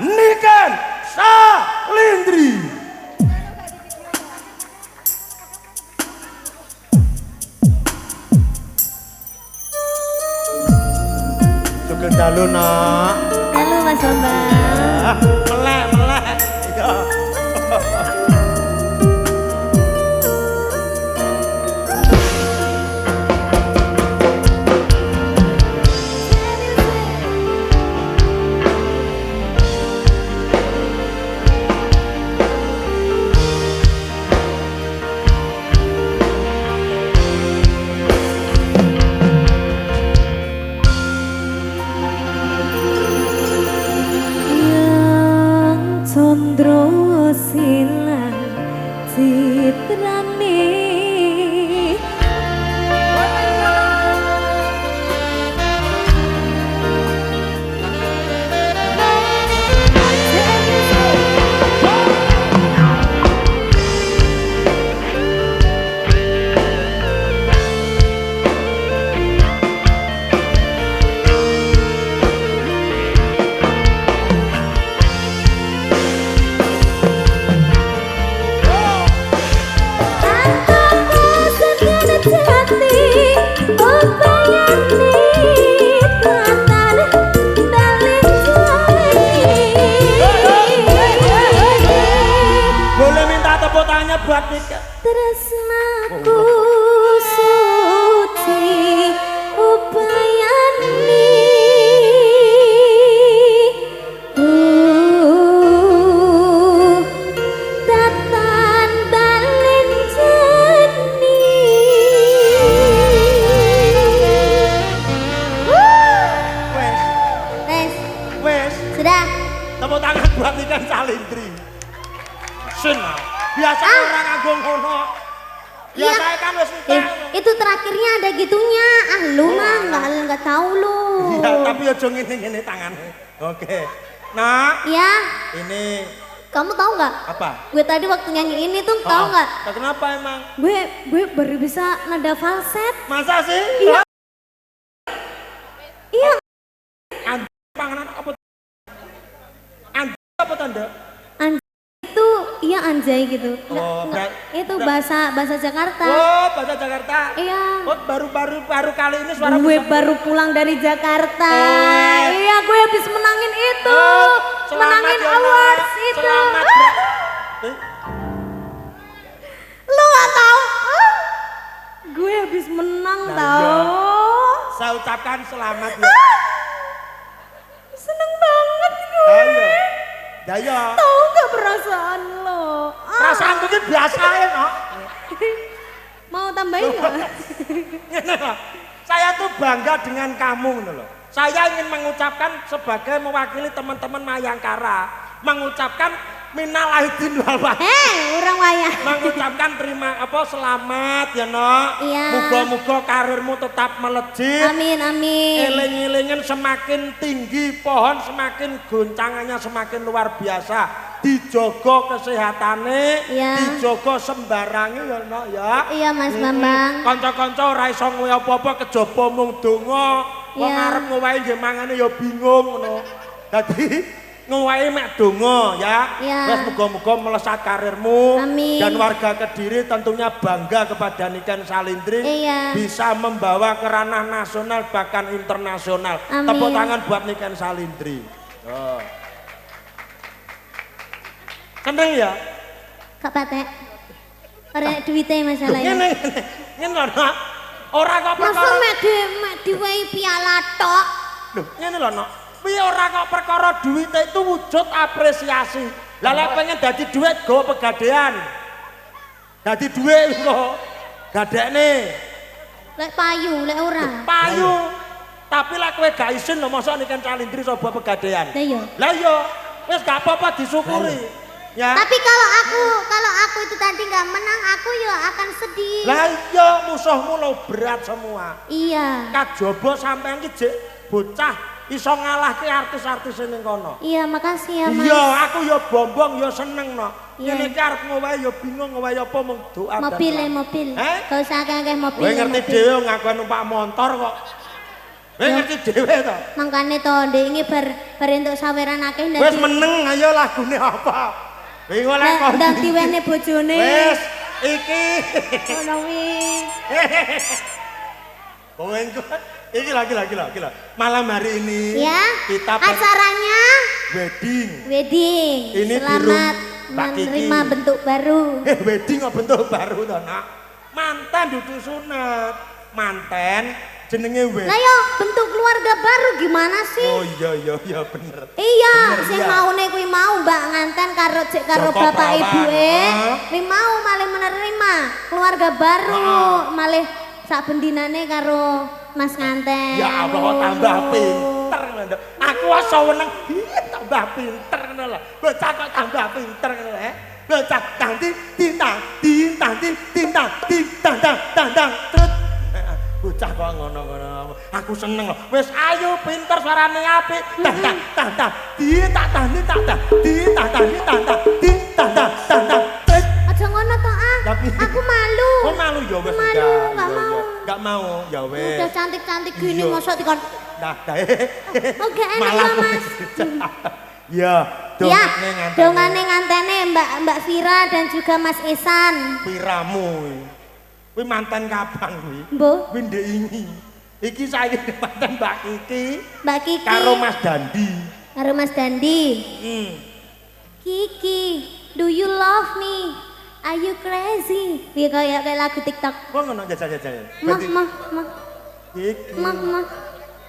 Niken Salindri. Sugeng dalu nak. Halo Mas Bambang. Melek melek. Iya. Condro silang citrane buat nikah. Tresnaku suci ubayani tatan balen jani Wes sudah tepuk tangan buat nikah Salindri. Biasa orang nganggo ngono. Biasa kan wis nikah. Itu terakhirnya ada gitunya. Lu mah enggak tahu lu. Iya, tapi aja ngene-ngene tangannya. Oke. Nah. Iya. Ini kamu tahu nggak? Apa? Gue tadi waktu nyanyi ini tuh tahu nggak? Kenapa emang? Gue baru bisa nada falset. Masa sih? Iya. Iya. Panganan apa? Apa tanda? Itu iya anjay gitu. Oh, itu bahasa Jakarta. Oh, bahasa Jakarta. Iya. Oh, baru kali ini suara gue baru pulang dari Jakarta. Iya, gue habis menangin itu. Menangin awards itu. Selamat. Lu gak tahu? Gue habis menang tahu. Saya ucapkan selamat ya. Seneng banget gue. Ayo. Daya. Tahu nggak perasaan lo? Perasaan mungkin biasa ya, no? Mau tambahin nggak? Saya tuh bangga dengan kamu, loh. Saya ingin mengucapkan sebagai mewakili teman-teman Mayangkara, mengucapkan minal aidin wal faizin. Orang wayang. Mengucapkan selamat ya, no. Iya. Muga-muga karirmu tetap melejit. Amin amin. Eling-elingen semakin tinggi, pohon semakin goncangannya semakin luar biasa. Dijogo kesehatannya, iya. dijogo sembarangnya ya, no, ya. Iya Mas Bambang. Kanca-kanca ora iso ngowe apa-apa kejaba mung donga. Wong arep ngowahi nggih mangane ya bingung ngono. Dadi ngowahi mek donga ya. Wes muga-muga melesat karirmu. Amin. Dan warga Kediri tentunya bangga kepada Niken Salindri. Iya. Bisa membawa ke ranah nasional bahkan internasional. Amin. Tepuk tangan buat Niken Salindri. Oh. Seneng ya? Kak Patek. Ora duwite masalahnya. Ngene lho, Nak. Ora kok perkara. Masa mek diwehi piala tok. Lho, ngene lho, Nak. Piye ora kok perkara duwite itu wujud apresiasi. Lah lek pengen dadi duit go pegadean. Dadi duit kok gadekne. Lek payu, lek ora. Payu. Tapi lek kowe gak isin lho mosok Niken Salindri coba pegadean. Lah iya. Lah iya, wis gak apa-apa disyukuri. Ya. Tapi kalau aku itu tadi nggak menang, aku ya akan sedih. Lah iya, musuhmu lo berat semua. Iya. Kajaba sampean ki jek bocah iso ngalahke artis-artis ning kono. Iya, makasih ya, Mas. Iya, aku ya bombong ya seneng no. Iya. Ngene iki arep ngowahi ya bingung ngowahi apa mung doa. Mobil. Gak usah akeh-akeh mobil. Kowe ngerti dhewe ngaku numpak motor kok. Wis ngerti dhewe to. Mangkane to ndek iki bar entuk saweran akeh ndek. Wis meneng ayo lagune apa? Wis ora kok. Ndak diwene bojone. Wis iki. Ngono wi. Iki lagi. Malam hari ini ya, kita acaranya wedding. Ini selamat menerima bentuk baru. Wedding kok bentuk baru to, Nak? Mantan dudu sunat. Manten jenenge wedding. Lah yo bentuk keluarga baru gimana sih? Oh iya bener. Iya, sing maune kuwi mau Mbak nganten karo bapak ibuke. Kuwi mau malih menerima keluarga baru, malih sak bendinane karo Mas nganten. Ya Allah tambah pinter ngono. Aku asa weneng tambah pinter ngono lho. Bocah kok tambah pinter ngono lho. Bocah tintang trut. Bocah kok ngono-ngono. Aku seneng lho. Wis ayo pinter suarane apik. Tantang. Aja ngono to ah. Aku malu. Oh malu ya wis enggak mau. Ya wis. Udah cantik-cantik gini mosok dikon. Nah, Oke enak ya Mas. Ya, dongane ngantene Mbak Vira dan juga Mas Ihsan. Viramu. Kuwi mantan kapan kuwi? Mbok. Kuwi ndek ini. Iki saya mantan Mbak Kiki. Mbak Kiki. Karo Mas Dandi. Kiki, do you love me? Are you crazy? Piye kayak lagu TikTok. Kok ngono jajal-jajal. Mah. Kiki. Mah.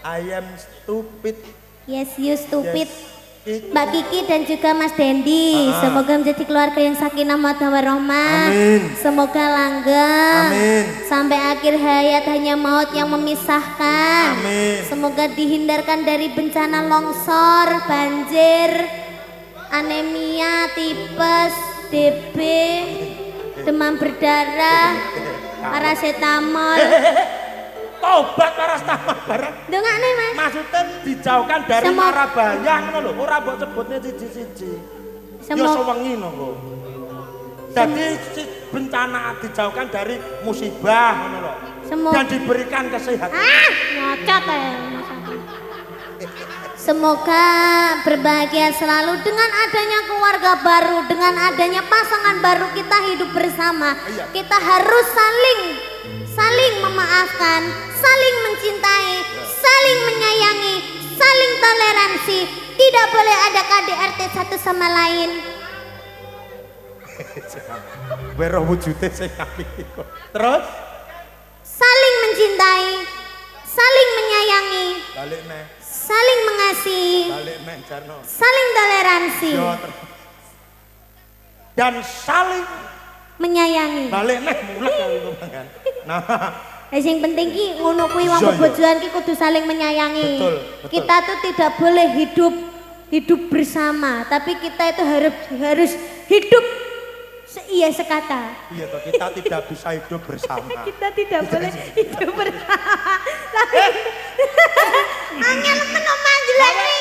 I am stupid. Yes, you stupid. Yes. Mbak Kiki dan juga Mas Dendi, semoga menjadi keluarga yang sakinah mawaddah warahmah. Amin. Semoga langgeng. Amin. Sampai akhir hayat hanya maut yang memisahkan. Amin. Semoga dihindarkan dari bencana longsor, banjir, anemia, tipes, DB, demam berdarah, paracetamol. Tobat paracetamol bareng. Dongane Mas. Maksudnya dijauhkan dari mara bayang ngono lho, ora mbok sebutne siji-siji. Ya sewengi ngono. Jadi bencana dijauhkan dari musibah ngono lho. Dan diberikan kesehatan. Ngocot ya. Semoga berbahagia selalu dengan adanya keluarga baru, dengan adanya pasangan baru kita hidup bersama. Kita harus saling memaafkan, saling mencintai, saling menyayangi, saling toleransi. Tidak boleh ada KDRT satu sama lain. Weruh wujude sing apik kok. Terus saling mencintai, saling menyayangi. Balik neh. Saling mengasihi. Balik neh Jarno. Saling toleransi. Dan saling menyayangi. Balik neh mulek karo kan. Nah, yang penting ki ngono kuwi wong bojoan ki kudu saling menyayangi. Betul. Kita tuh tidak boleh hidup bersama, tapi kita itu harus hidup seia sekata. Iya toh, kita tidak bisa hidup bersama. Kita tidak boleh hidup bersama. Angel menom manjelane.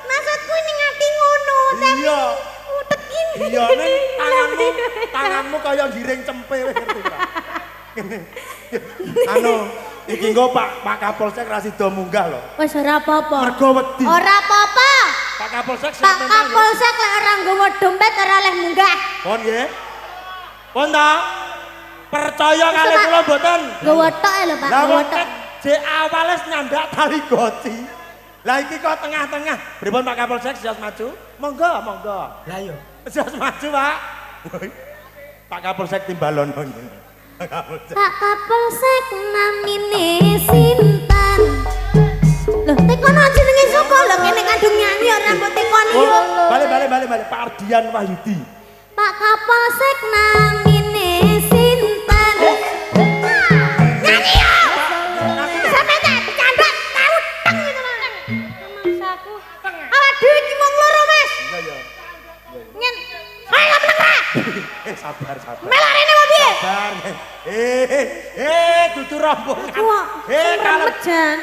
Maksudku ini ngati ngono, tapi utek ini. Iya ning tanganmu kaya giring cempe ngerti ora? Iki nggo Pak Kapolsek ra sida munggah lho. Wis ora apa-apa. Mergo wedi. Ora apa-apa. Pak Kapolsek Pak Kapolsek lek ora nggawa dompet ora oleh munggah. Pon nggih. Pon ta? Percaya kali kula mboten. Nggawa tok lho Pak, nggawa tok. Jek awales nyandak tali goci. Lah iki kok tengah-tengah. Pripun Pak Kapolsek sias maju? Monggo. Lah yo. Sias maju, Pak. Pak Kapolsek timbalon ngene. Pak Kapolsek namine sinten? Loh, tekono jenenge sapa lho kene kandung nyanyi ora mbok tekoni yo. Balik Pak Ardian Wahyudi. Pak Kapolsek namine sinten? Nyanyi yo. Sampe tak candhak tauteng gitu Mas. Mangsaku. Awak dhewe iki mung loro Mas. Iya. Nyen. Ayo meneng. Sabar. Melok rene mau piye? Sabar. Dudu rombongan. Kalau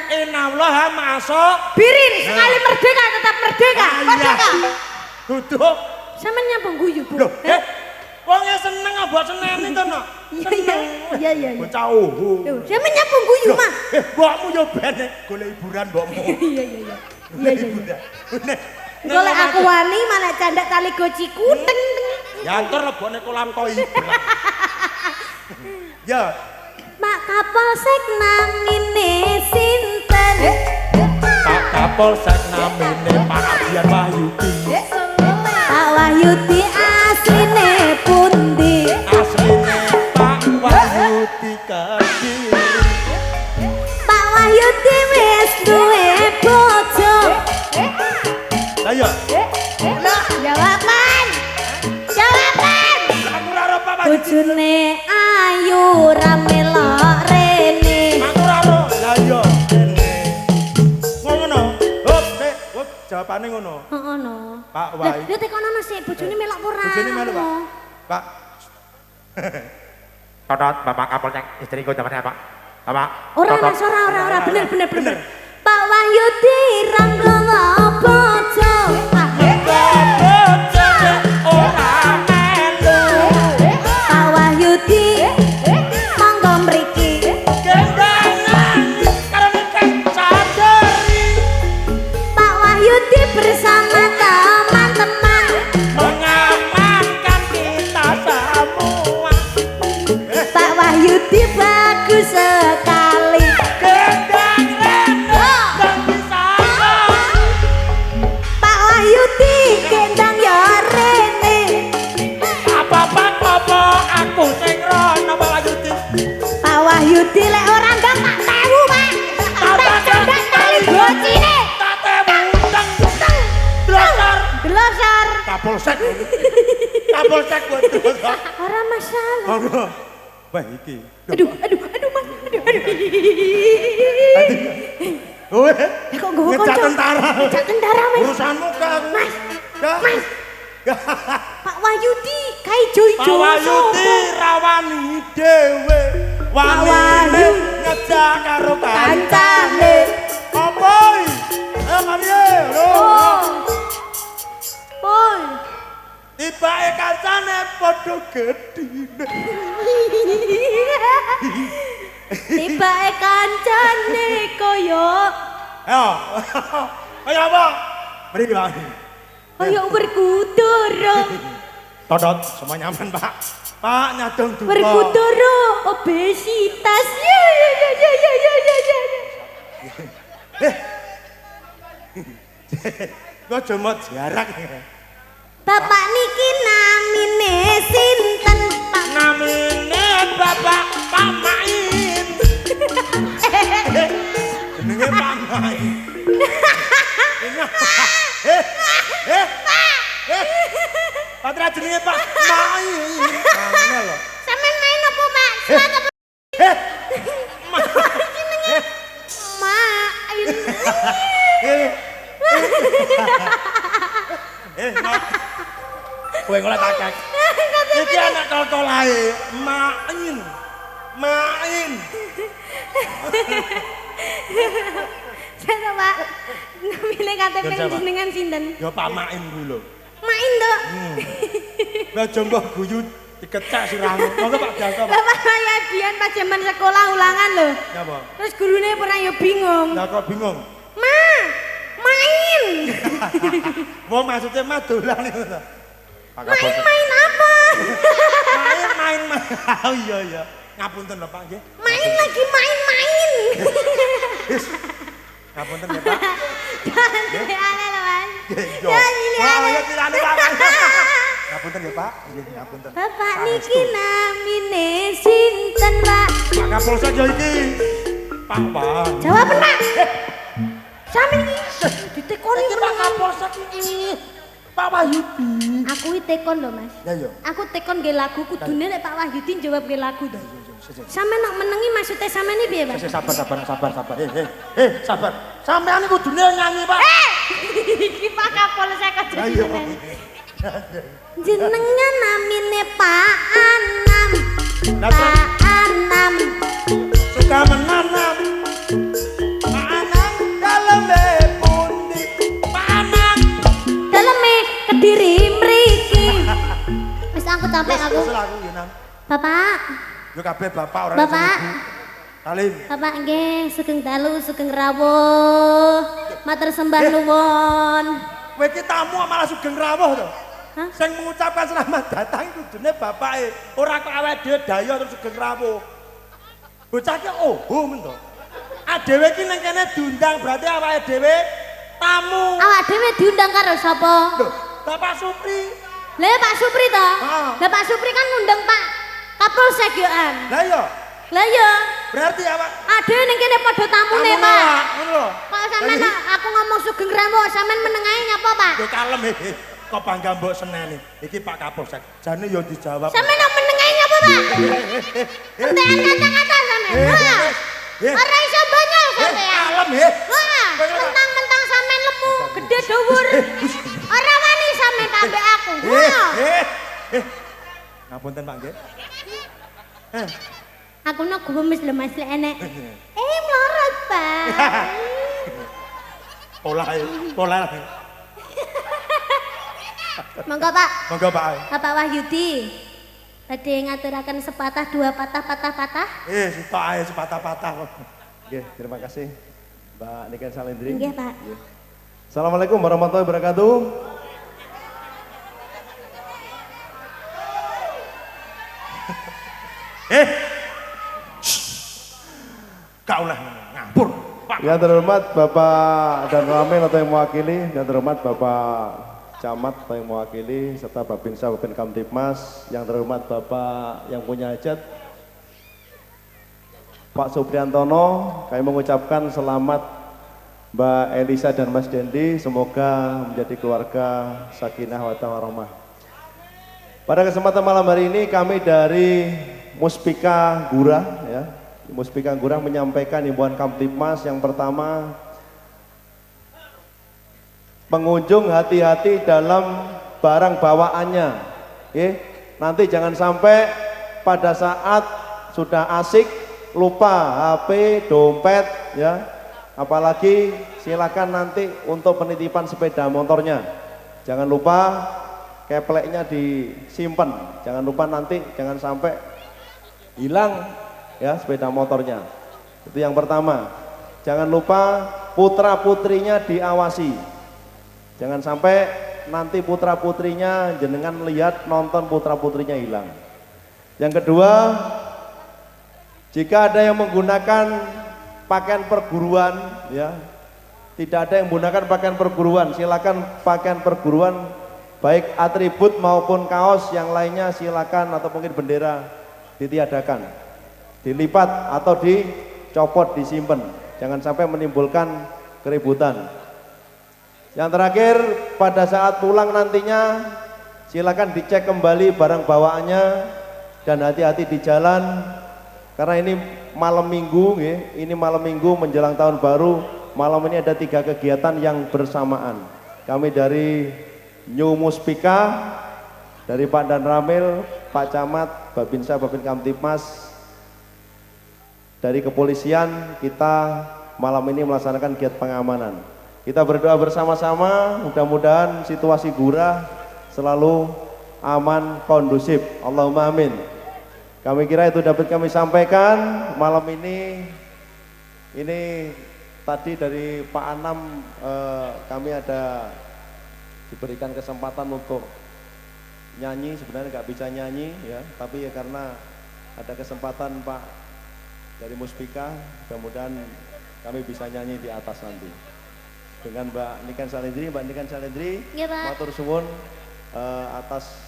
inallah masuk. Birin sekali merdeka tetap merdeka. Merdeka. Duduk. Sampeyan nyapa guyu, Bu? Loh, Wong ya seneng mbok seneni to no. Iya. Bocah oho. Lho, sampe nyambung guyu mah. Mbokmu yo ben golek hiburan mbokmu. Iya. Nek Golek aku wani malah candak tali gociku teng. ya antar lebokne kolam koi. Ya. Pak Kapolsek namine sinten? Pak Kapolsek namine Pak Ardian Wahyudi. Pak Wahyudi asline pundi? Asline Pak Wahyudi Kediri. Pak Wahyudi wis duwe bojo. Ayo. Jawaban. Aku ora ro Pak Wahyudi. Bojone ayu ra melok rene. Aku ora ro. Lah iya. Ngono. Hop, sik. Hop, jawabane ngono. Heeh no. Pak Wahyudi. Lha tekono sik bojone melok ora. Bojone melu, Pak. Pak. Totot Bapak Kapolsek istriku namanya Pak. Bapak. Ora mas ora bener. Pak Wahyudi ranggawa bojo. Ora melu. Pak Wahyudi monggo mriki. Gendangan karo nikah sadari. Pak Wahyudi bersama teman-teman Mengamankan kita semua. Pak Wahyudi bagus sekali. Gendang rene dan bisa. Pak Wahyudi gendang ya rene. Apa aku sing rono Pak Wahyudi. Pak Wahyudi lek ora ndang tak tewu Pak. Tak gendang tali gocine. Tate muteng. Drosor. Glosor. Kapolsek. Kapolsek buat drosor. Ora masalah. Monggo. Wah iki. Aduh Mas. Weh. Kok nggowo Ngejak kanca? tentara. Ngejak tentara Mas. Urusanmu ke aku. Mas. Ya. Mas. Pak Wahyudi kai joijo. Pak Wahyudi rawani dhewe. Wani Wahyu. ngejak karo Kancane. Apa? Marie. Oh. Poi. Tibake kancane padha gedine. Tibake kancane koyo Ayo. Ayo apa? Mriki Pak. koyo berkudara. Todot semua nyaman Pak. Pak nyadong duka. Berkudara obesitas. Ya. Kok cuma jarak. Bapak niki namine sinten Pak? Namine Bapak Pak Main. Jenenge Pak Main. Patra jenenge Pak Main. Mana lho? Sampeyan main apa Pak? Selat apa? Main. Kowe ngolah takak. Iki anak tol-tolae, Main. Main. Saya Pak. Namine KTP jenengan sinten? Ya Pak Main kuwi lho. Main to. Lah jombo guyu dikecak sirahmu. Monggo Pak Janto. Bapak saya Dian pas zaman sekolah ulangan lho. Napa? Terus gurune pernah ya bingung. Lah kok bingung? Main. Wong maksudnya mah dolan itu to. Main apa? Main. Oh iya. Ngapunten lho Pak nggih. Main lagi main. Ngapunten ya Pak. Aneh loh Mas. Yo. Ya ini Oh aneh. ya tilane Pak. Ngapunten ya Pak. Nggih ngapunten. Bapak niki namine sinten Pak? Pak Kapolsek yo iki. Pak Pak. Jawaban Pak. Sampe iki ditekoni Pak Kapolsek iki. Pak Wahyudi. Aku tekon lho Mas. Ya yo. Aku tekon nggih lagu kudune lek Pak Wahyudi jawab nggih lagu to. Sampe nok menengi maksudnya sampe ini piye Pak? Sabar. Sabar. Sampeyan kudune nyanyi Pak. Iki Pak Kapolsek aja Ayo. jenengan namine Pak Anam. Lah, Pak Anam. suka menanam. Pak Anam daleme pundi? Pak Anam. Daleme Kediri mriki. Wis aku capek aku. Wis aku ya Nam. Bapak. Yo kabeh bapak ora Bapak. Salim. Bapak nggih sugeng dalu sugeng rawuh. Matur sembah nuwun. Kowe iki tamu malah sugeng rawuh to. Hah? Sing mengucapkan selamat datang kudune bapake, ora kok awake dhewe dayo terus sugeng rawuh. Bocah ki oh men to. Adewe iki ning kene diundang berarti awake dhewe tamu. Awak dhewe diundang karo sapa? Lho, Bapak Supri. Lah Pak Supri to? Heeh. Lah Pak Supri kan ngundang Pak Kapolsek yo an. Lah iya, Lah iya. berarti awak Adewe ning kene padha tamune, tamu Pak. ngono lho. Kok sampean aku ngomong sugeng rawuh sampean meneng ae nyapa, Pak? Yo kalem kok bangga mbok seneni. Iki Pak Kapolsek. Jane yo dijawab. Sampean kok meneng ae nyapa, Pak? Entekan kata-kata sampean. Ora iso banyol sampean. Kalem Wah, mentang-mentang sampean lemu, gede dhuwur. Ora wani sampean ambek aku. Wah. Ngapunten Pak nggih. Aku nak gumis lho Mas lek enek. Mlorot, Pak. Pola. Monggo, Pak. Monggo Pak. Bapak Wahyudi. Badhe ngaturaken sepatah dua patah. Sitok ae sepatah-patah. Oke, terima kasih Mbak Niken Salendri. Nggih, Pak. Assalamualaikum warahmatullahi wabarakatuh. Kaulah ngampur. Pak. Yang terhormat Bapak dan Ramil atau yang mewakili, yang terhormat Bapak Camat atau yang mewakili, serta Babinsa Babin Kamtibmas, yang terhormat Bapak yang punya hajat, Pak Supriantono, kami mengucapkan selamat Mbak Elisa dan Mas Dendi, semoga menjadi keluarga sakinah wa warahmah. Pada kesempatan malam hari ini kami dari Muspika Gurah, ya, Muspika Gurah menyampaikan himbauan Kamtibmas yang pertama, pengunjung hati-hati dalam barang bawaannya, nanti jangan sampai pada saat sudah asik lupa HP, dompet, ya, apalagi silakan nanti untuk penitipan sepeda motornya, jangan lupa kepleknya disimpan, jangan lupa nanti jangan sampai hilang ya sepeda motornya. Itu yang pertama. Jangan lupa putra putrinya diawasi, jangan sampai nanti putra putrinya jenengan lihat nonton putra putrinya hilang. Yang kedua, jika ada yang menggunakan pakaian perguruan, ya, tidak ada yang menggunakan pakaian perguruan, silakan pakaian perguruan baik atribut maupun kaos yang lainnya silakan, atau mungkin bendera ditiadakan, dilipat atau dicopot, disimpan, jangan sampai menimbulkan keributan. Yang terakhir, pada saat pulang nantinya silakan dicek kembali barang bawaannya dan hati-hati di jalan, karena ini malam minggu, ini malam minggu menjelang tahun baru. Malam ini ada 3 kegiatan yang bersamaan. Kami dari New Muspika, dari Pak Dan Ramil, Pak Camat, Babinsa Babin Kamtibmas, dari kepolisian, kita malam ini melaksanakan kegiatan pengamanan. Kita berdoa bersama-sama, mudah-mudahan situasi Gurah selalu aman, kondusif. Allahumma amin. Kami kira itu dapat kami sampaikan malam ini. Ini tadi dari Pak Anam, kami ada diberikan kesempatan untuk nyanyi, sebenarnya nggak bisa nyanyi ya, tapi ya karena ada kesempatan Pak dari Muspika, mudah-mudahan kami bisa nyanyi di atas nanti dengan Mbak Niken Salendri. Mbak Niken Salendri, ya, matur suwun atas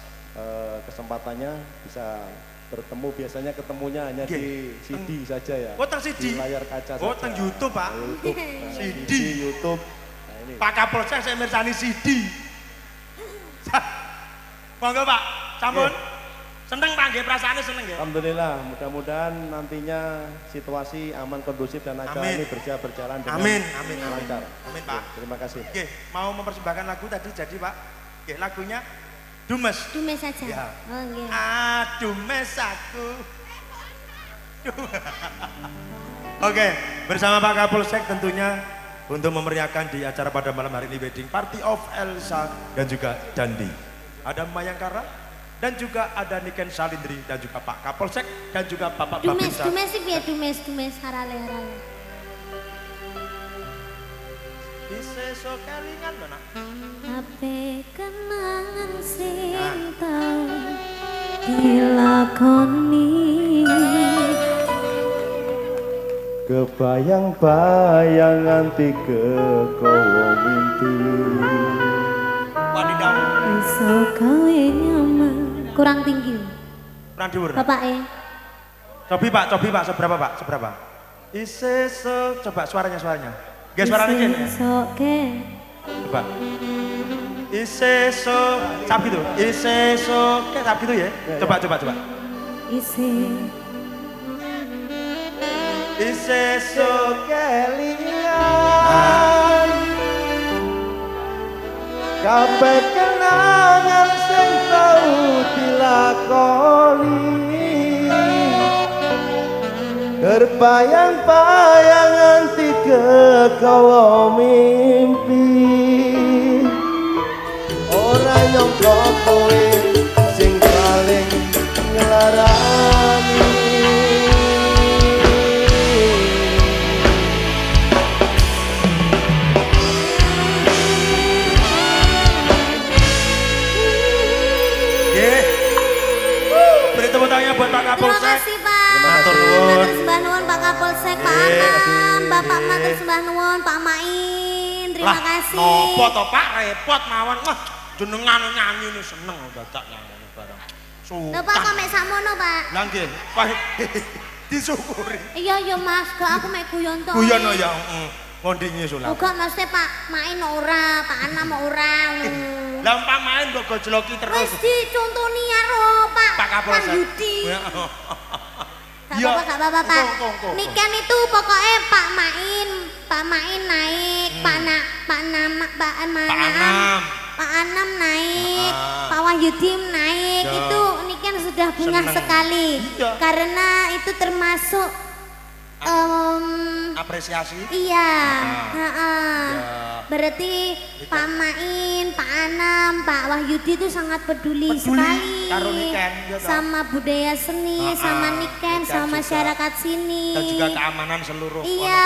kesempatannya bisa bertemu. Biasanya ketemunya hanya di CD saja ya. Oh, teng CD. Di layar kaca oh, saja. teng YouTube, Pak. YouTube, CD. YouTube. Nah, ini. Pak Kapolsek saya mirsani CD. Monggo Pak, sampun. Seneng Pak nggih, perasaane seneng ya. Alhamdulillah, mudah-mudahan nantinya situasi aman, kondusif dan acara ini berjalan dengan lancar. Amin Pak. Terima kasih. Oke, mau mempersembahkan lagu tadi jadi Pak. Oke, lagunya Dumes. Dumes saja. Ya. Oh nggih. Dumes aku. Oke, bersama Pak Kapolsek tentunya untuk memeriahkan di acara pada malam hari ini wedding party of Elsa dan juga Dandi. Ada Mayangkara, dan juga ada Niken Salindri dan juga Pak Kapolsek dan juga Bapak Babinsa. Dumes harale. Iseso kelingan mana? Ape kenangan sing tau dilakoni. Kebayang-bayang nganti kekowo mimpi. Wadidaw. Iso gawe nyaman. Kurang tinggi. Kurang dhuwur. Bapak Cobi Pak, seberapa? Iseso, coba suaranya. Gak suaranya gini ya? Coba. Iseso, sapi tuh. Iseso, kayak sapi tuh ya? Coba. Iseso kelingan kabeh kenangan sing tau dilakoni terbayang-bayang nganti kekowo mimpi ora nyangka kowe sing paling nglarani. Buat Pak Kapolsek. Terima kasih Pak. Matur nuwun. Matur sembah nuwun Pak Kapolsek, Pak Anam, Bapak matur sembah nuwun, Pak Main. Terima kasih. Nopo to Pak, repot mawon. Wah, jenengan nyanyi ini seneng dadak nyanyi bareng. Lho Pak kok mek sakmono Pak? Lah nggih, Pak disyukuri. Iya Mas, kok aku mek guyon to. Guyon ya, heeh. Kondinge sulap. Uga mesti Pak Main ora, Pak Anam ora. Lah Pak Main kok gojloki terus. Wis dicontoni karo Pak Kapolsek. Yudi. Iya. Gak apa-apa Pak. Kok. Niken itu pokoknya Pak Main naik, Pak Anam naik, Pak Wahyudi naik. Itu Niken sudah bungah sekali. Iya. Karena itu termasuk apresiasi. Iya. Berarti Pak Main, Pak Anam, Pak Wahyudi itu sangat peduli sekali karo Niken, ya toh? sama budaya seni, sama Niken, sama masyarakat sini. Dan juga keamanan seluruh Iya,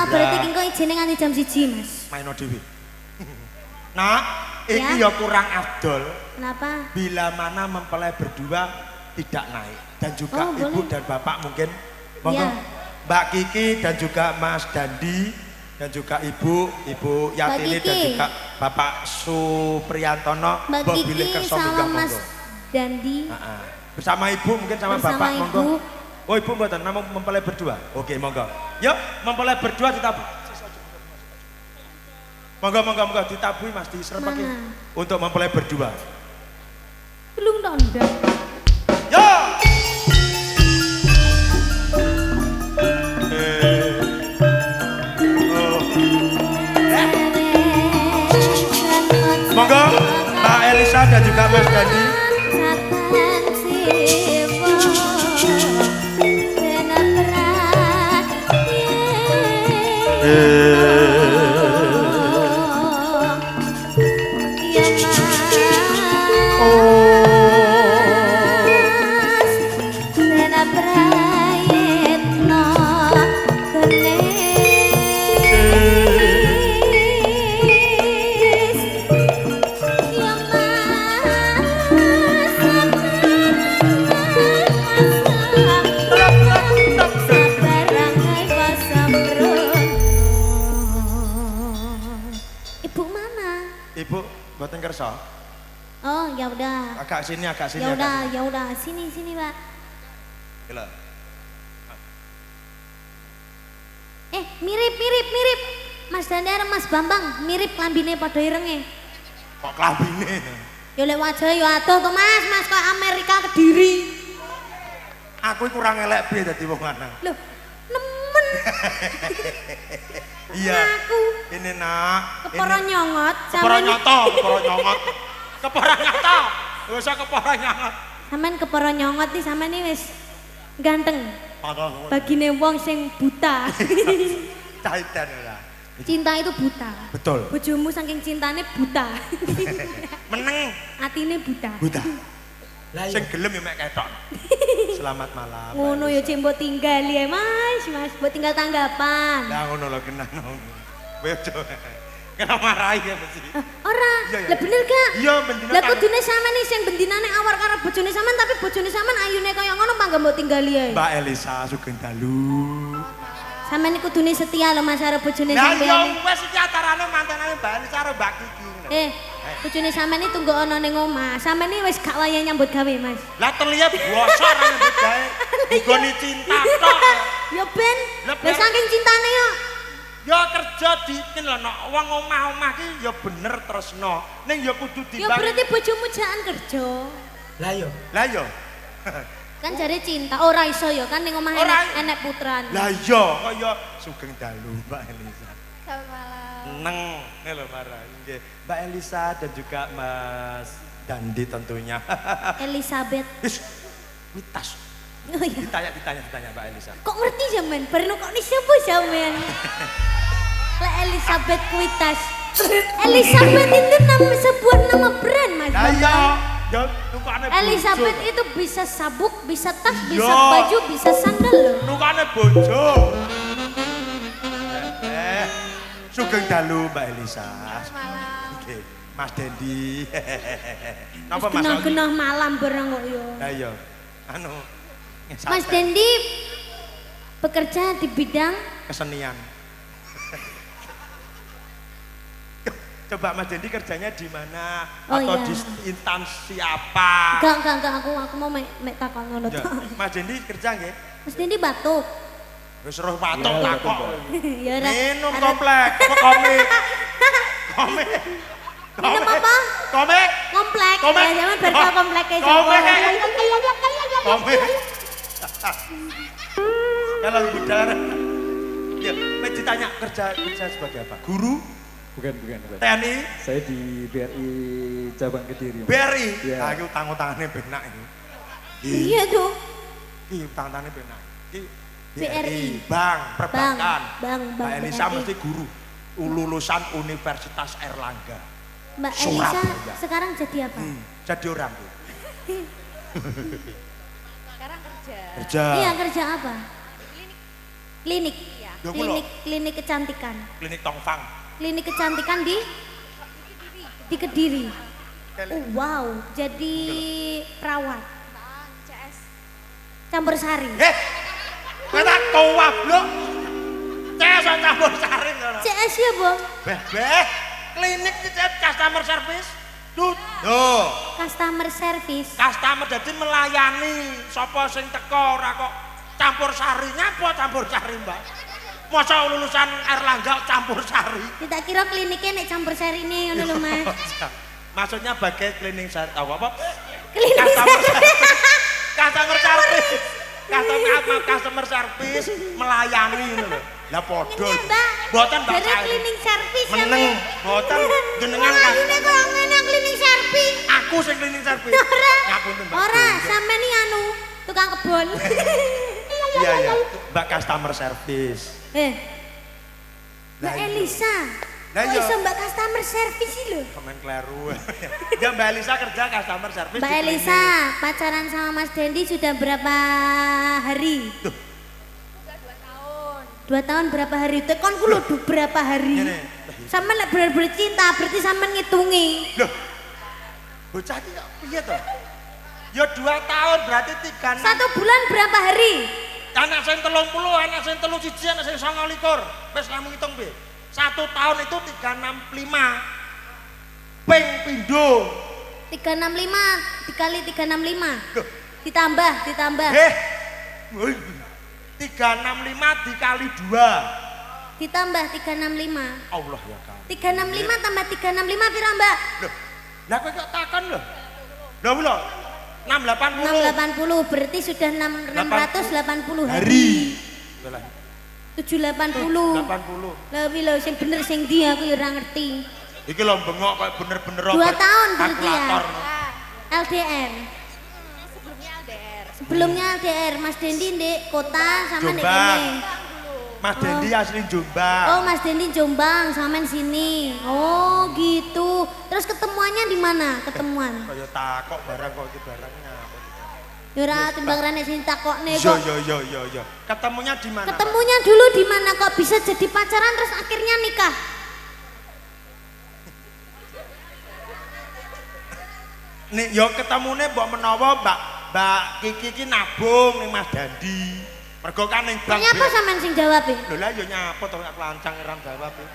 berarti kengko izine nganti jam 1 Mas. Main dhewe. Nah, ini ya kurang afdol. Kenapa? Bila mana mempelai berdua tidak naik dan juga ibu boleh. dan bapak mungkin monggo Ya. Mbak Kiki dan juga Mas Dandi dan juga Ibu Yatini dan juga Bapak Supriyantono Mbak Kiki sama Mas Dandi. Bersama Ibu mungkin sama Bersama Bapak Ibu. monggo. Oh Ibu mboten namung mempelai berdua. Oke monggo. Yuk mempelai berdua ditabuh. Monggo ditabui Mas diserempake untuk mempelai berdua. Belum tanda. Yo! Monggo Mbak Elisa dan juga Mas Dandi. Ibu mboten kersa. Oh, ya udah. Agak sini. Ya udah, sini Pak. Gila. Mirip. Mas Dandi karo Mas Bambang mirip klambine padha irenge. Kok klambine? Ya lek wajah ya adoh to Mas kok Amerika Kediri. Aku kurang elek piye dadi wong lanang. Loh, nemen. Iya. Aku Ini nak. kepara nyongot. Kepara nyoto. Gak usah kepara nyongot. Sampeyan kepara nyongot iki sampeyan wis ganteng. Bagine wong sing buta. Cahitan lah. Cinta itu buta. Betul. Bojomu saking cintane buta. Meneng. Atine buta. Buta. Sing gelem ya mek ketok. Selamat malam. Ngono ya cek mbok tinggal ya Mas, mbok tinggal tanggapan. Lah ngono lho kenang ngono. Kowe aja. Kenapa marahi ya mesti? Ora, lah bener gak? Iya bendina. Lah kudune sampean sing bendinane awar karo bojone sampean tapi bojone sampean ayune kaya ngono pangga mbok tinggali ae. Mbak Elisa Sugeng Dalu. Sampeyan iku kudune setia lho Mas karo bojone sampean. Lah sampean. iya wis iki acarane mantanane Mbak Elisa karo Mbak Kiki. Bojone sampean iki tunggu ana ning omah. Sampeyan iki wis gak wayah nyambut gawe Mas. Lah telia bosor nyambut gawe. Bugoni cinta tok. Ya ben, lah saking cintane yo. Ya kerja di lho nek wong omah-omah ki ya bener tresno. Ning ya kudu Ya berarti bojomu jakan kerja. Lah yo. Kan jare cinta ora iso ya kan ning omah enek putran. Lah iya kaya Sugeng Dalu Mbak Elisa. Selamat malam. Neng lho marah nggih. Mbak Elisa dan juga Mas Dandi tentunya. Elizabeth. Wis mitas. Oh iya. Ditanya Mbak Elisa. Kok ngerti jaman? Baru kok siapa jaman? Lah Elizabeth Kuitas. Elizabeth itu sebuah nama brand Mas. Iya. Ya tukane Elizabeth itu bisa sabuk, bisa tas, bisa baju, bisa sandal loh. Tukane bojo. Sugeng Dalu Mbak Elisa. Nggih, Mas Dendi. Napa Mas? Genah-genah malam barang kok yo. Lah iya. Anu Mas Dendi bekerja di bidang kesenian. Coba Mas Dendi kerjanya di mana? Atau di instansi apa? Enggak, aku mau mek takon ngono to. Mas Dendi kerja nggih? Mas Dendi batuk. Wis roh batuk takok. Ya ora. Minum komplek, apa komik? Komik. Minum apa? Komik. Komplek. Ya zaman berkah komplek e Jawa. Komik. Kalau budar. Ya, mau ditanya kerja sebagai apa? Guru? Bukan. TNI? Saya di BRI Cabang Kediri. BRI? Ya. Nah, itu utang-utangannya benak ini. Iya tuh. Ini utang-utangannya benak. BRI. Bank, perbankan. Bank. Mbak Elisa mesti guru. Lulusan Universitas Erlangga. Mbak Elisa sekarang jadi apa? Jadi orang. Sekarang kerja. Iya, kerja apa? Klinik. Klinik. Klinik kecantikan. Klinik Tongfang. Klinik kecantikan di Kediri. Oh, wow, jadi perawat. Campur sari. Kata tua blok. CS campur sari. CS ya, Bang? Klinik customer service. Duh. Customer service. Customer jadi melayani. Sapa sing teko ora kok campur sari. Nyapa campur sari, Mbak? Masa lulusan Erlangga campur sari? Kita kira kliniknya nek campur sari ini ngono lho, Mas. Maksudnya bagai cleaning sari apa? Klinik Customer service melayani ngono lho. Lah padha. Mboten Mbak. Jadi cleaning service ya. Meneng, mboten jenengan kan. Ini kok ngene cleaning service. Aku sing cleaning service. Ngapunten Mbak. Ora, sampean iki anu tukang kebon. Iya, Mbak customer service. Mbak Elisa. Kok iso Mbak customer service iki lho? Komen kleru. Ya Mbak Elisa kerja customer service. Mbak Elisa pacaran sama Mas Dendi sudah berapa hari? 2 tahun berapa hari? Tekonku lho berapa hari? Sampeyan lek bener-bener cinta berarti sampeyan ngitungi. Loh. Bocah iki kok piye to? Ya 2 tahun berarti 3 1 bulan berapa hari? Anak sing 30, anak sing 31, anak sing 29. Wis kamu ngitung piye? 1 tahun itu 365. Ping pindho. 365 dikali 365. Ditambah. 365 dikali 2. Ditambah 365. Allah ya kau. 365 tambah 365 pira, Mbak? Loh. Lah kowe kok takon lho. Lho. 680. 680 berarti sudah 680 hari. 780. 80. Lah wi lho sing bener sing ndi aku ya ora ngerti. Iki lho bengok kok bener-bener 2 tahun berarti ya. kalkulator. LDR. Sebelumnya LDR Mas Dendi ndek kota sama ndek kene. Mas Dendi asli Jombang. Oh, Mas Dendi Jombang, sampean sini. Oh, gitu. Terus ketemuannya di mana? Ketemuan. Kaya takok barang kok iki barangnya apa. Ya ora timbang rene sing takokne kok. Yo. Ketemunya di mana? Ketemunya dulu di mana kok bisa jadi pacaran terus akhirnya nikah? Nih yo ketemune mbok menawa Mbak Kiki iki nabung ning Mas Dandi. Mergo kan ning bank. Nyapa sampean sing jawab e? Lho lah yo nyapa to nek lancang ora jawab e.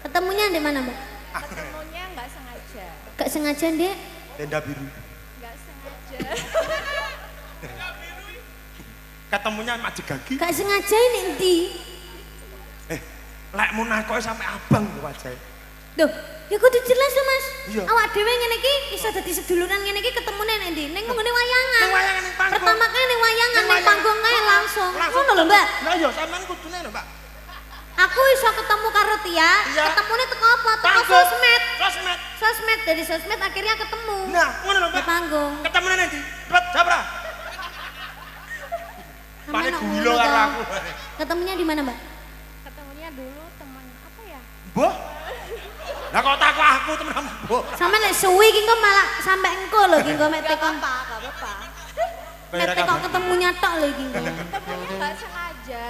Ketemunya di mana, Mbak? Ketemunya nggak sengaja. Gak sengaja, Dek. Tenda biru. Nggak sengaja. Ketemunya Mak Jegagi. Gak sengaja ini endi? Lek mun nakoke sampe abang lho wajahe. Duh, ya kudu jelas lho, Mas. Iya. Awak dhewe ngene iki iso dadi seduluran ngene iki ketemune nek endi? Ning ngene wayangan. Ning wayangan ning panggung. Pertama kali ning wayangan ning panggung kae langsung. Langsung. Ngono lho, Mbak. Lah iya sampean kudune lho, Mbak. Aku iso ketemu karo Tia, Iya. ketemune teko apa? Teko Panggung. sosmed. Sosmed. Sosmed, dari sosmed akhirnya ketemu. Nah, ngono lho, Di Mbak. panggung. Ketemune nanti. Cepet, Jabra. Sampeyan Pane kok gulo ngono karo to? aku. Ketemunya di mana, Mbak? Ketemunya dulu teman apa ya? Mbah. Lah kok takok aku temen mbah. Sampeyan nek suwi iki kok malah sampe engko lho iki engko mek teko. Nggak apa-apa. Mek teko ketemunya tok lho iki engko. Ketemunya nggak sengaja.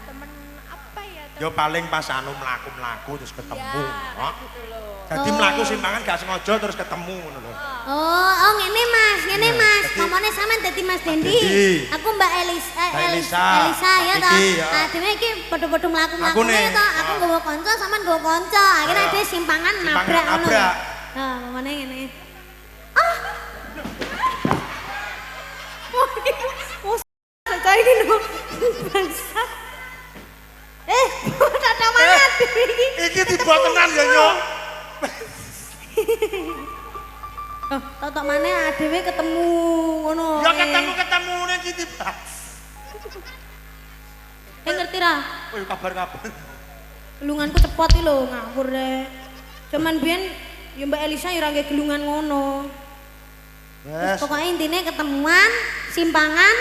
Temen apa ya? Yo paling pas anu mlaku-mlaku terus ketemu. Ya, Hah? gitu loh. Jadi mlaku simpangan gak sengaja terus ketemu ngono lho. Oh, ngene Mas, ngene Iya, Mas. jadi- Momone sampean dadi Mas Dendi. Dendi. Aku Mbak Elisa, Mbak Elisa. Elisa ya Mbak toh. Kiki, ya. Ah, dhewe iki padha-padha mlaku-mlaku Aku nih, ya toh. Aku ah. nggawa kanca, sampean nggawa kanca. Akhirnya Ah. dia simpangan Simpangan nabrak ngono. nabrak. Nah, momone ngene. Ah. Wah, oh, kayak ini lho. Bangsa. Tata mangat iki. Iki tiba tenan ya, Nyok. Oh, tok maneh dhewe ketemu ngono. Ya ketemu-ketemune iki tiba. Ngerti ra? Oh, kabar-kabar. Gelunganku cepot iki lho, ngawur rek. Cuman biyen ya Mbak Elisa ya ora nggih gelungan ngono. Wes. Pokoknya intinya ketemuan, simpangan,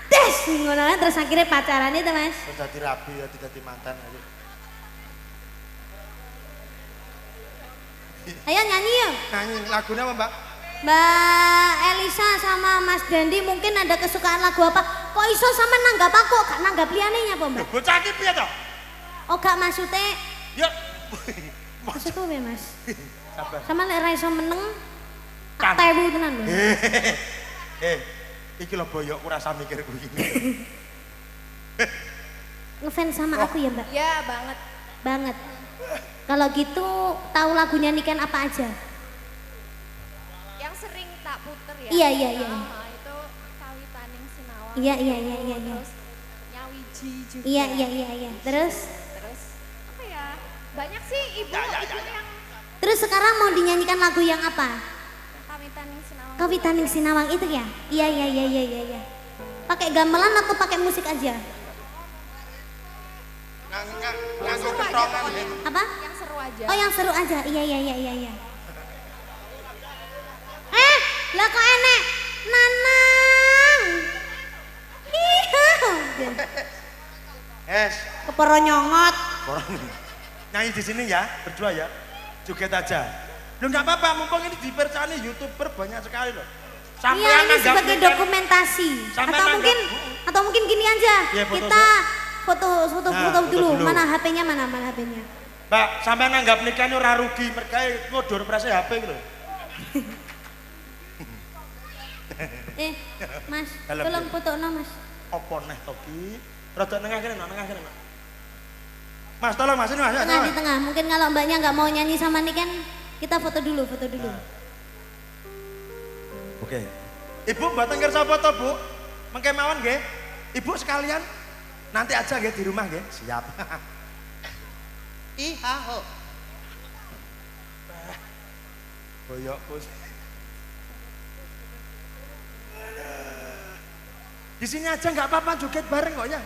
des ngono ae, terus akhirnya pacaran itu, Mas. Terus dadi rabi ya dadi mantan aja. Ayo nyanyi yuk. Nyanyi lagunya apa, Mbak? Mbak Elisa sama Mas Dandi mungkin ada kesukaan lagu apa? Kok iso sama nanggap aku? Gak nanggap liyane nyapa, Mbak? Bocah iki piye to? Oh, gak maksudnya Ya. maksudku piye, Mas? Sabar. Sama nek ra iso meneng Kan. tak tewu tenan lho. Iki lho boyokku rasa mikir kuwi. Ngefans sama aku ya, Mbak? Ya banget. Banget. Kalau gitu tahu lagunya Niken apa aja? Yang sering tak puter ya. Iya, iya. Itu Kawitaning Sinawang. Iya. Terus Nyawiji juga. Iya. Terus Apa ya? Banyak sih ibu yang terus sekarang mau dinyanyikan lagu yang apa? Kawitaning Sinawang. Kawitaning Sinawang itu ya? Iya. Pakai gamelan atau pakai musik aja? Nganggo ketongan. Apa? Yang seru aja. Oh, yang seru aja. Iya. Lah kok enek Nanang. Iya. Keporo nyongot. Nyanyi di sini ya, berdua ya. Joget aja. Lu enggak apa-apa, mumpung ini dipercaya YouTuber banyak sekali loh. Iya, ini sebagai dokumentasi. Sampean Atau mungkin gini aja. Iya, foto Kita foto Nah, foto dulu. dulu. Mana HP-nya? Mana HP-nya? Mbak, sampai nanggap nikah ini ora rugi, mereka ngodor prese HP gitu. Mas, Dalam tolong dia. foto Mas. Apa neh to ki? Rada nengah kene, Nak. Mas, tolong Mas, ini Mas. Tengah di tengah. Mungkin kalau mbaknya nggak mau nyanyi sama Niken, kita foto dulu. Oke. Ibu mboten kersa foto, Bu. Mengke mawon nggih. Ibu sekalian nanti aja nggih di rumah nggih. Siap. Ihaho. Boyokku. Di sini aja nggak apa-apa joget bareng kok ya.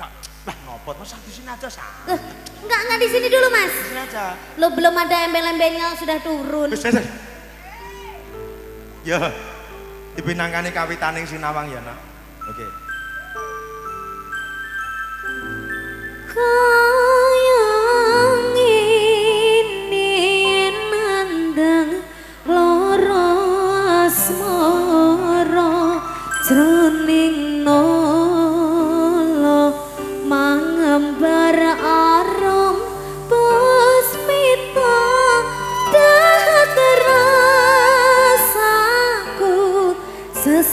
Nggak, lah ngopot masa di sini aja sah. Enggak di sini dulu Mas. Di sini aja. Lo belum ada embel-embelnya sudah turun. Wis. Ya. Dipinangkani Kawitaning Sinawang ya, Nak. Oke. Kayang ini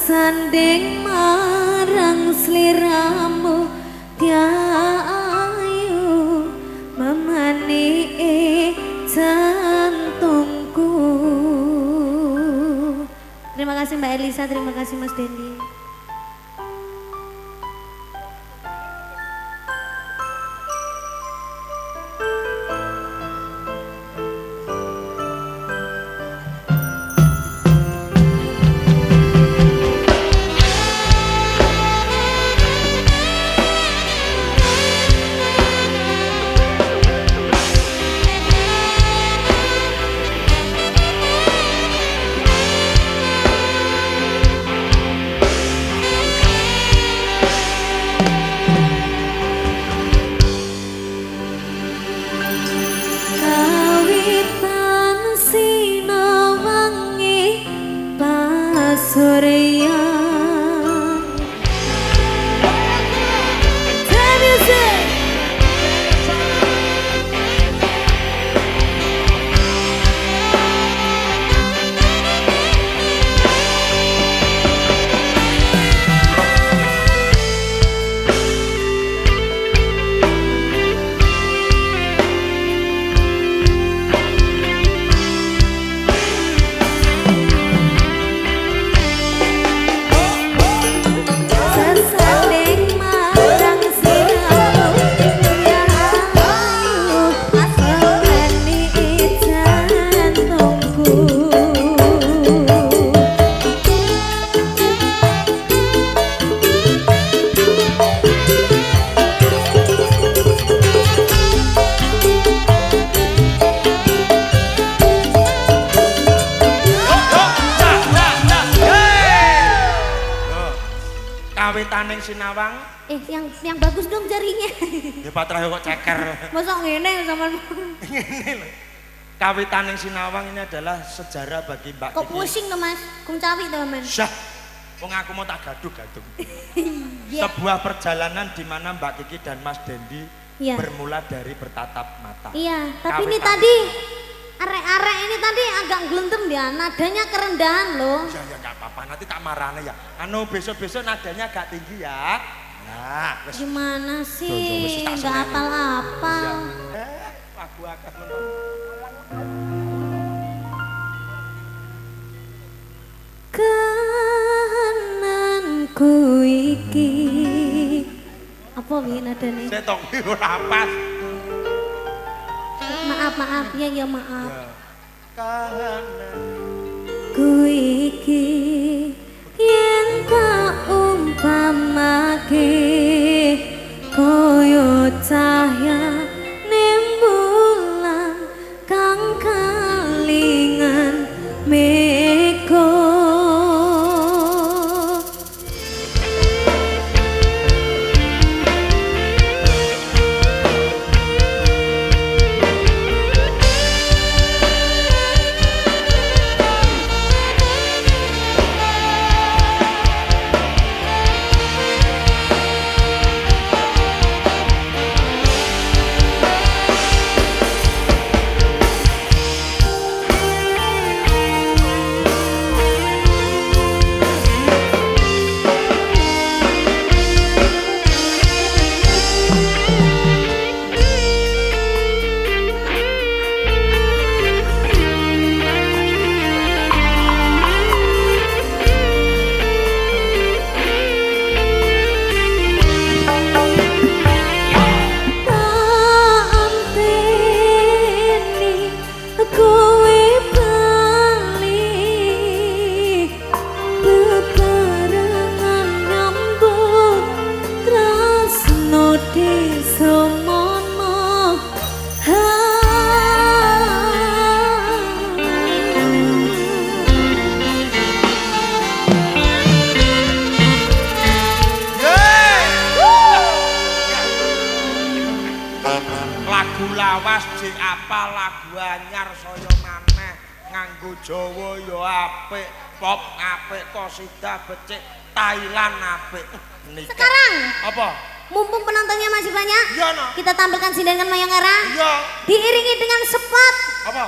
sanding marang sliramu Tiayu memani jantungku. Terima kasih Mbak Elisa, terima kasih Mas Dendi. Kawitaning sinawang. Yang bagus dong jarinya. Ya patrah kok ceker. Masa ngene sama ngene lho. Kawitaning sinawang ini adalah sejarah bagi Mbak Kiki. Kok pusing to Mas? Kuncawi to Men. Syah. Wong aku mau tak gaduh-gaduh. Sebuah perjalanan di mana Mbak Kiki dan Mas Dendi bermula dari bertatap mata. Iya, tapi ini tadi arek-arek ini tadi agak glentem dia, nadanya kerendahan loh. Ya enggak apa-apa, nanti tak marahnya ya. Anu besok-besok nadanya agak tinggi ya. Nah, gimana sih? Enggak apal-apal. Lagu akad menonton. Kananku iki apa wi nadane? Setok ora pas. Maaf ya maaf. Kananku iki yen tak umpamake koyo cahya nembulan kang kalingan meko. Lagu anyar saya maneh nganggo Jawa ya apik, pop apik, qasidah becik, Thailand apik. Sekarang apa? Mumpung penontonnya masih banyak, iya, no. Kita tampilkan sindengan Mayang Era. Iya. Diiringi dengan sepot. Apa?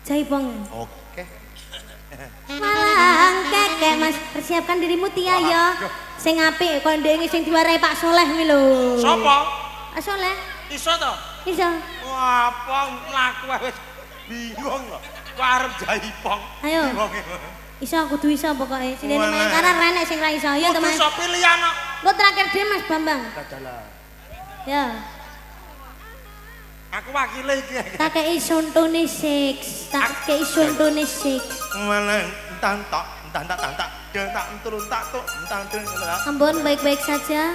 Jaipong. Oke. Malang kekek Mas, persiapkan dirimu Tia ya. Sing apik kok ndek sing diwarai Pak Soleh kuwi lho. Sapa? Pak Soleh. Iso to? Iso. Wah, apa mlaku wis bingung kok. Kok arep jaipong. Ayo. Iso kudu iso pokoke. Sine main karan renek sing ra iso. Ya to Mas. Iso pilihan kok. Lo terakhir dhewe Mas Bambang. Dadalah. Ya. Aku wakile iki. Tak kei sontone 6. Tak kei sontone 6. Mana entak tak turun tak tuk entang Ambon baik-baik saja.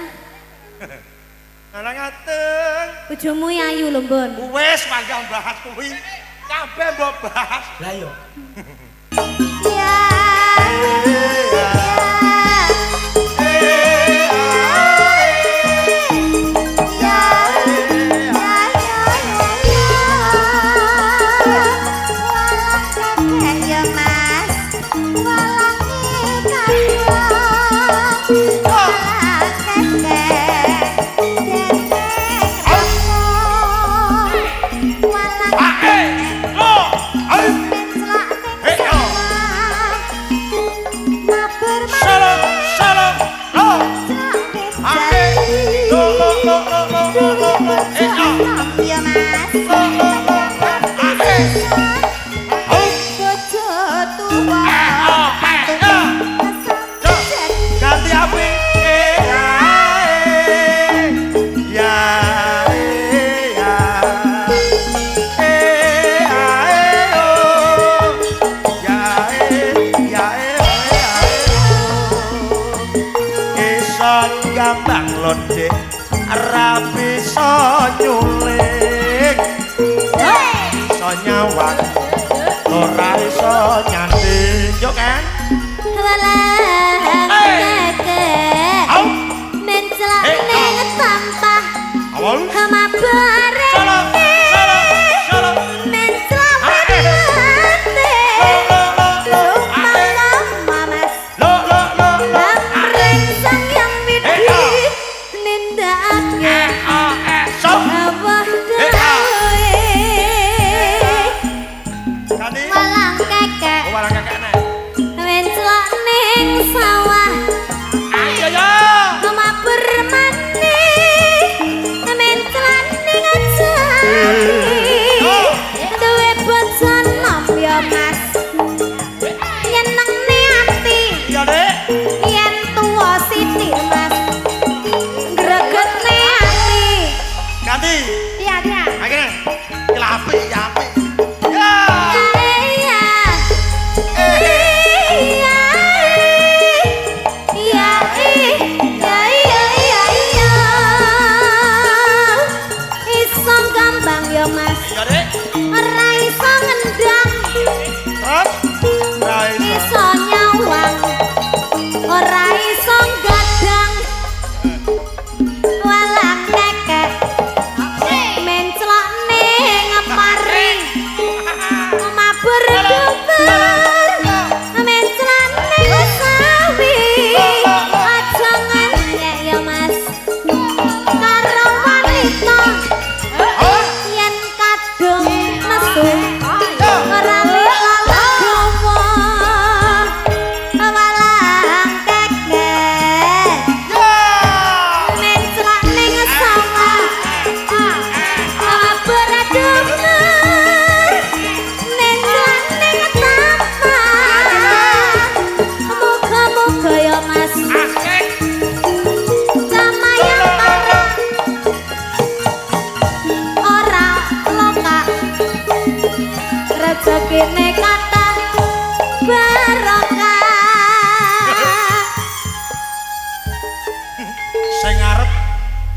Ana ngaten. Bojomu ayu lho, Mbon. Wis panjang bahas kuwi. Kabeh mbok bahas. Lah yo. Ya.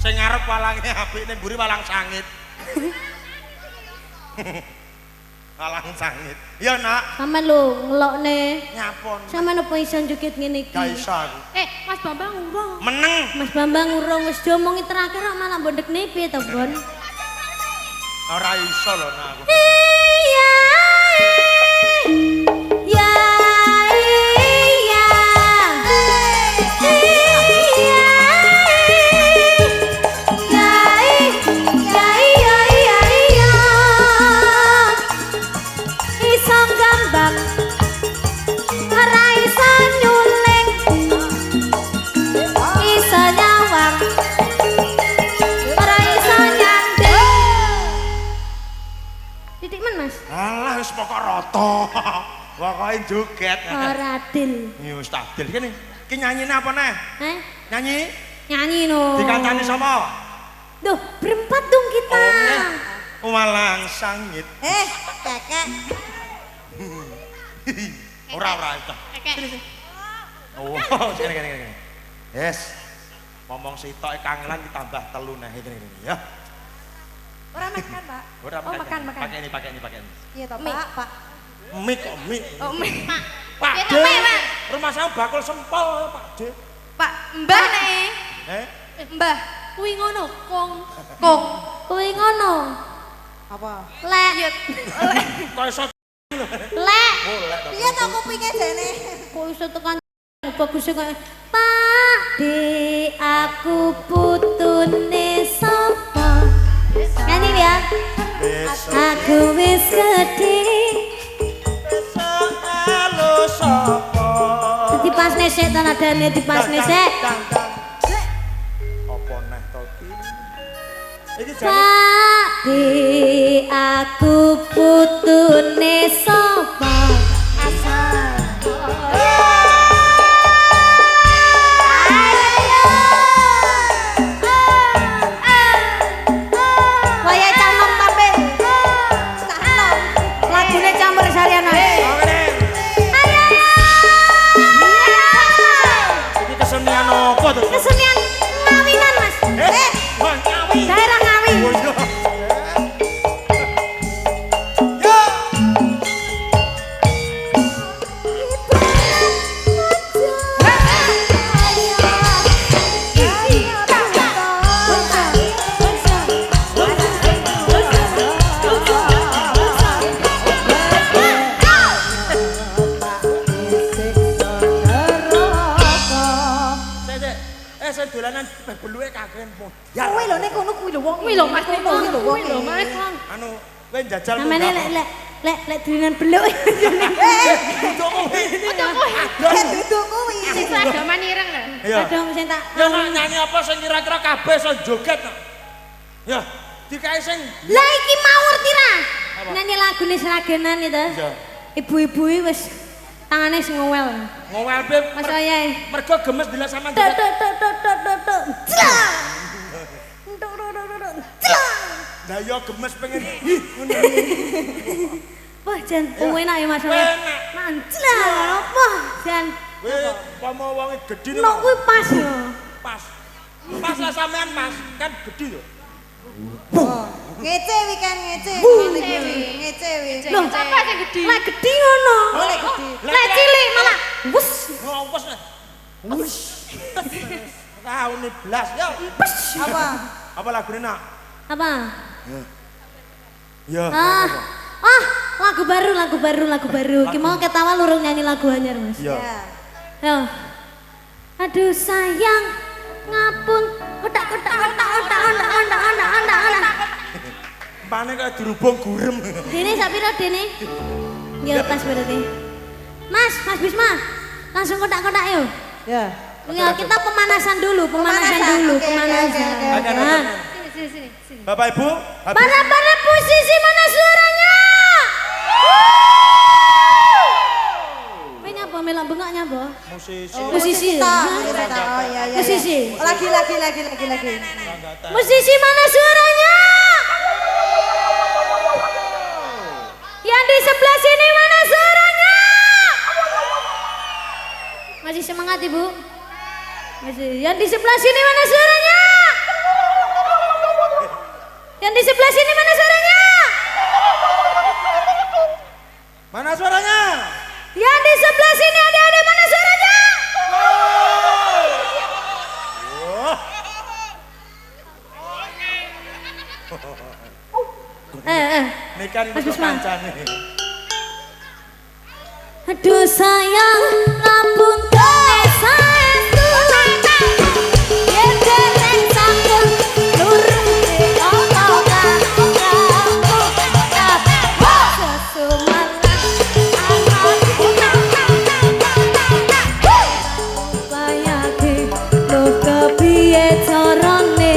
Sing ngarep walange apik ning mburi walang sangit. Walang sangit. Ya nak. Sampeyan lho ngelokne. Nyapon. Sampeyan apa iso njukit ngene iki? Ga iso aku. Mas Bambang urung. Meneng. Mas Bambang urung wis diomongi terakhir kok malah mbondekne piye to, Bon? Ora iso lho nak aku. Iya. Ya. Men Mas. Alah wis pokok rata. Pokoke joget. Ora adil. Ya wis adil kene. Ki nyanyine apa neh? Heh? Nyanyi? Nyanyi no. Dikancani sapa? Duh, berempat dong kita. Oh, Walang sangit. Kakek. Ora itu. Kakek. Oh, kene. Yes. Ngomong sitoke kangelan ditambah telu nah ini ya. Ora makan, Pak. Ora Oh, makan. Pakai ini. Iya toh, Pak. Mie kok mie. Oh, Pak Ya, D. apa ya, Pak? Rumah saya bakul sempol Pak D. Pak, Mbah nih. Mbah, Kuwi ngono, Kong. Kong. Kuwi ngono. Apa? Lek. Kok iso Lek. golek to. Piye to kupinge jane? Kok iso tekan bagus kok. Pak De, aku putune sapa? Nyanyi ya. Aku wis gedhe. Halo sapa? Dipasne sik tanadane dipasne sik. Apa neh to ki? Iki jane Pak De, aku putune sapa? Asal. Waya canom tampil. Canom. Lagune campur sariana. iki kesenian apa to? Kesenian ngawinan, Mas. Wah, nyawi. Daerah Ngawi. Oh iya. Saya dolanan beluke kakean pun. Ya. Kuwi lho nek kono kuwi lho wong. Kuwi lho Mas, Kuwi lho Mas. Anu, kowe njajal Namanya lek durinan beluk. Untuk kowe. Duduk kuwi. Sing agaman ireng lho. Iya. Aduh sing tak Ya nak nyanyi apa sing kira-kira kabeh iso joget. Ya, dikae sing lah iki mawur tira. Nyanyi lagune seragenan itu. Iya. Ibu-ibu wis tangane sing ngowel. ngowel be Mas Ayae. mergo gemes bila sama Tok tok tok tok tok tok tok. Clang. Tok tok tok tok tok. Clang. Lah ya gemes pengen Wah, Jan, enak ya Mas. Enak. Manclang apa? Jan. kowe pamo wonge gedhi Nok kuwi pas yo. pas. Pas lah sampean Mas, kan gedhi yo. Ngece wi kan ngece. Ngece wi. Loh, Apa sing gedhi? lek gedhi ngono. Lek gedhi. Lek cilik malah wus. Ngopos. Wush. Tahun 12 yo. Apa? Apa lagune nak? Apa? Ya. Lagu baru. Ki mau ketawa lurung nyanyi lagu anyar, Mas. Ya. Yo. Aduh sayang, ngapun. Otak. Pane kaya dirubung gurem. Dene sak pira dene? Ya pas berarti. Mas Bisma. Langsung kotak-kotak yuk. Ya. Ya, kita pemanasan dulu. Oke. Sini. Bapak Ibu, Para posisi mana suaranya? Kowe nyapa melok bengak nyapa? musisi Musisi. Oh iya. Musisi. Lagi. Musisi mana suaranya? Yang di sebelah sini mana suaranya? Masih semangat Ibu? Masih. Yang di sebelah sini mana suaranya? Yang di sebelah sini mana suaranya? Mana suaranya? Yang di sebelah sini ada mana suaranya? Ini kan Mas untuk Bisma. kancane. Aduh sayang, ngapun saestu. Yen dereng sampun nuruti omongan kamu. Sesumalah bayake lo kepiye carane.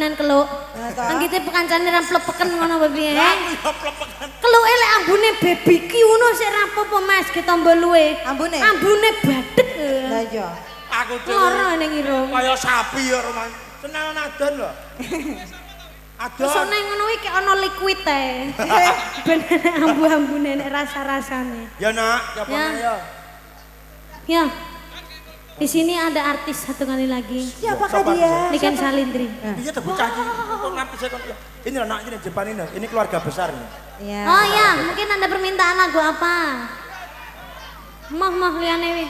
ambunan keluk. Anggite pekancane ra plepeken ngono apa piye? Lah ya plepeken. Keluke lek ambune BBQ ngono sik ra apa-apa Mas, ditambah luwe. Ambune? Ambune badhek. Lah iya. Aku dhewe. Loro ning irung. Kaya sapi ya rumah. Seneng adon lho. Terus Adon. nek ngono iki ana liquid e. Ben ambu-ambune nek rasa-rasane. Ya nak, ya apa ya? Ya. Di sini ada artis satu kali lagi. Siapakah dia? Niken Salindri. Iya tuh bocah iki. Kok ngambil saya kon. Ini loh nak ini depan ini. Ini keluarga besar nih. Iya. Oh ya, mungkin ada permintaan lagu apa? Mah liyane wi.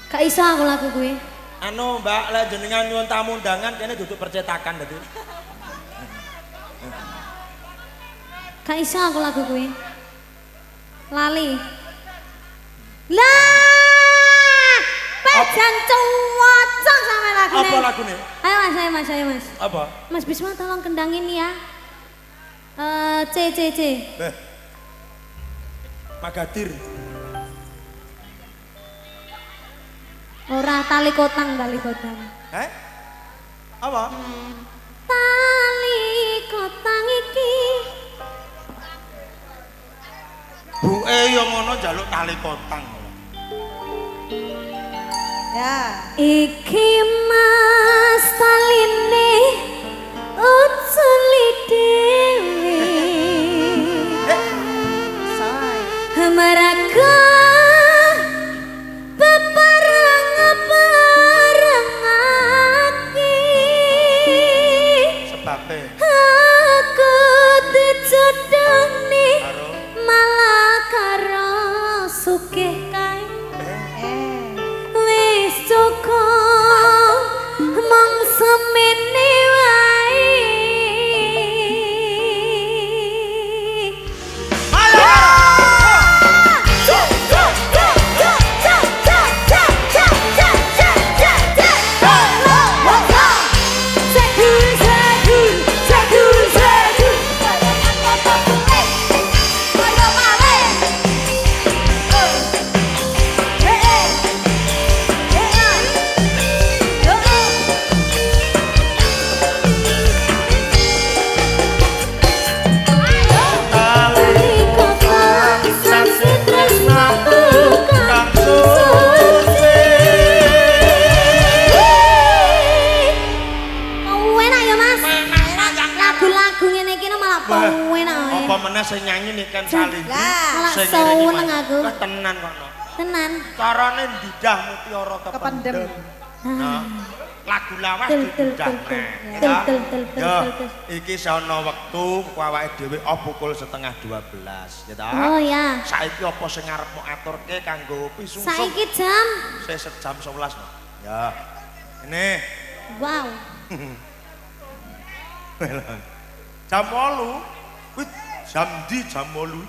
Gak iso aku lagu kuwi. Anu Mbak, lah jenengan nyuwun tamu undangan kene duduk percetakan tadi. Gak iso aku lagu kuwi. Lali. Lah! Pajan cuwocok sama lagune. Apa lagune? Ayo Mas. Apa? Mas Bisma tolong kendangin ya. C. Magadir. Ora tali kotang. Apa? Tali kotang iki. Buke yo ngono njaluk tali kotang. Ya. Iki mas taline uculi dewe. Mereka bebareng-barengake. Sebabnya Aku dijodohne karo malah karo sugih kae. Wis cukup mong semene wae. apa meneh sing nyanyi Niken Salindri. Malah Sing seneng aku. Lah tenan kono. Tenan. Carane ndidah mutiara kependem. Nah, lagu lawas dididah. Ya, iki sono wektu ku awake dhewe pukul 11:30 ya ta. Oh ya. Saiki apa sing ngarepmu aturke kanggo pisungsung? Saiki jam. Sesuk jam 11 no. Ya. Ini. Wow. Jam 8. Wih, jam di jam 8.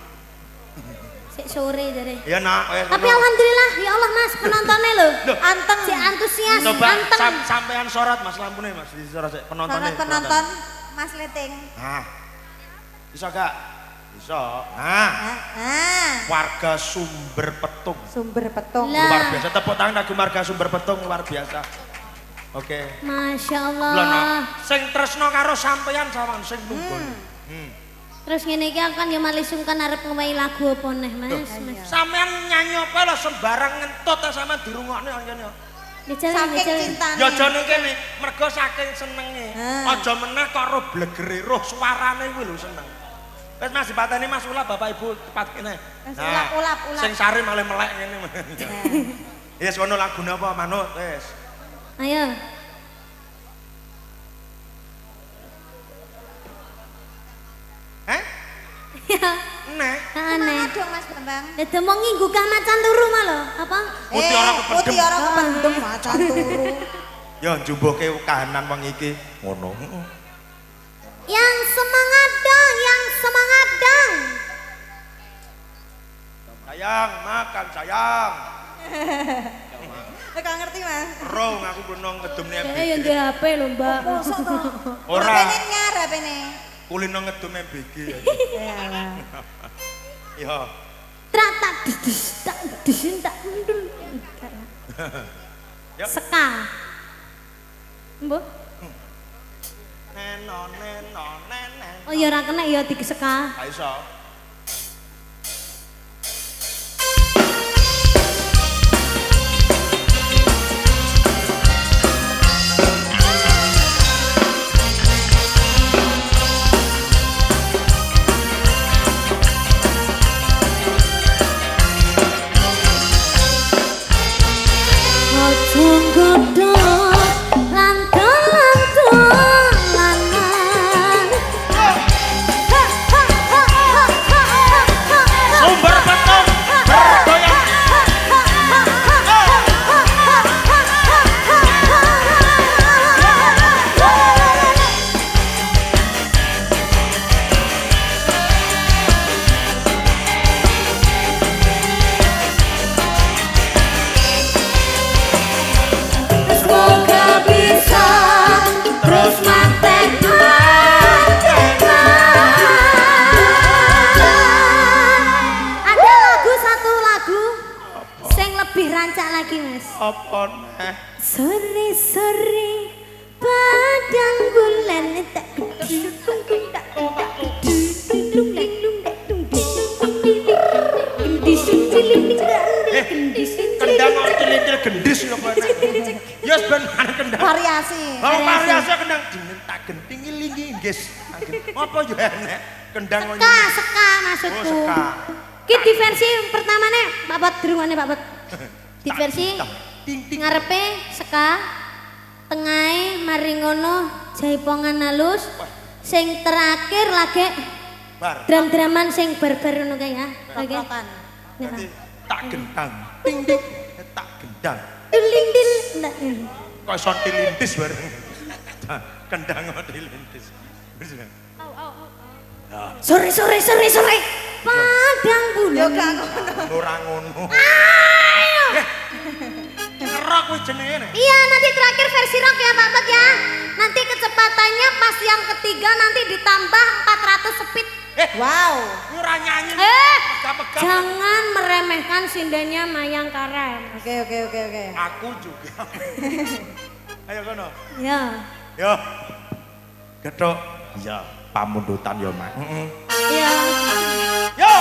Sik sore jare. Ya nak, tapi alhamdulillah ya Allah Mas penontonnya lho. Anteng, si antusias, coba anteng. sampean sorot Mas lampune Mas, disorot sik penontonnya. Penonton Mas Leting. Nah. Bisa gak? Bisa. Nah. Warga Sumber Petung. Sumber Petung. Luar biasa. Tepuk tangan kanggo warga Sumber Petung luar biasa. Oke. Masya Allah. Lho no, sing tresno karo sampean sawan sing nunggu. Terus ngene iki akan ya malih sungkan arep ngewahi lagu apa neh Mas? Sampean nyanyi apa lho sembarang ngentut ta sampean dirungokne kene. Saking cintane. Ya aja ning kene, mergo saking senenge. Aja meneh karo blegere roh suarane kuwi lho seneng. Wis Mas dipateni Mas ulap Bapak Ibu tepat kene. Nah, ulap. Sing sari malih melek ngene. Wis ngono lagune apa manut wis. Ayo. Ya. Nek. Aneh. Dong Mas Bambang. Dadi mau nginggugah macan turu mah lho, apa? Mutiara kependem. Mutiara kependem macan turu. Ya njumbuhke kahanan wong iki ngono. Yang semangat dong. Sayang, makan sayang. Gak ngerti Mas. Rong aku pernah ngedumne Ya MBG. yang di HP lho, Mbak. Ora. Rapene nyar rapene. Kulino ngedum MBG. Ya. Trak tak disin tak mundul. Ya. Seka. Mbok. Oh ya ora kena ya digeseka. Gak iso. Apa neh? Sore-sore padang bulan tak kendang cilintil gendis lho kowe. Ya ben kendang. Variasi. Variasi kendang tak genting lingi nggis. Apa yo enek kendang seka maksudku. Oh, seka. Ki di versi pertamane Bapak durungane Bapak. Di versi ngarepe seka, tengahe mari ngono jaipongan halus, sing terakhir lagi dram-draman sing barbar ngono kae ya. Lagi. Tak gendang. Ting ting tak gendang. Dilindil. Kok iso tilindis bareng. Kendang kok tilindis. Sore. Padang bulan. Yo gak ngono. Ora ngono. Ngerok kuwi jenenge. Iya, nanti terakhir versi rock ya Pak Bet ya. Nanti kecepatannya pas yang ketiga nanti ditambah 400 speed. Wow. Kuwi ora nyanyi. Megap-megap. Jangan meremehkan sindanya Mayang Karen. Oke. Aku juga. Ayo kono. Ya. Yo. Gethuk. Iya, pamundutan yo, Mak. Iya. Yo.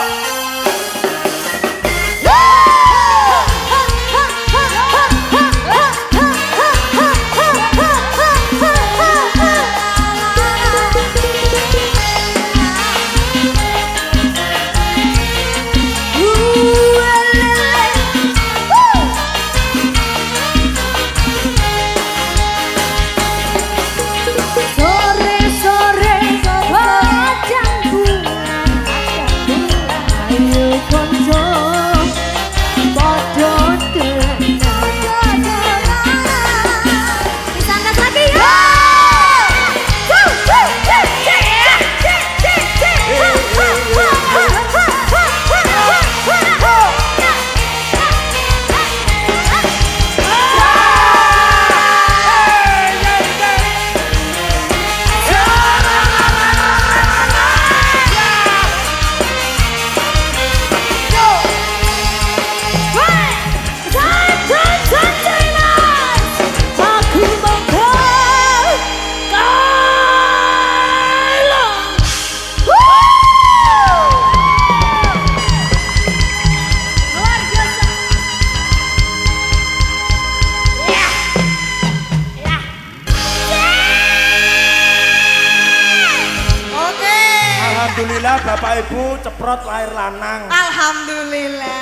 Alhamdulillah Bapak Ibu ceprot lahir lanang. Alhamdulillah.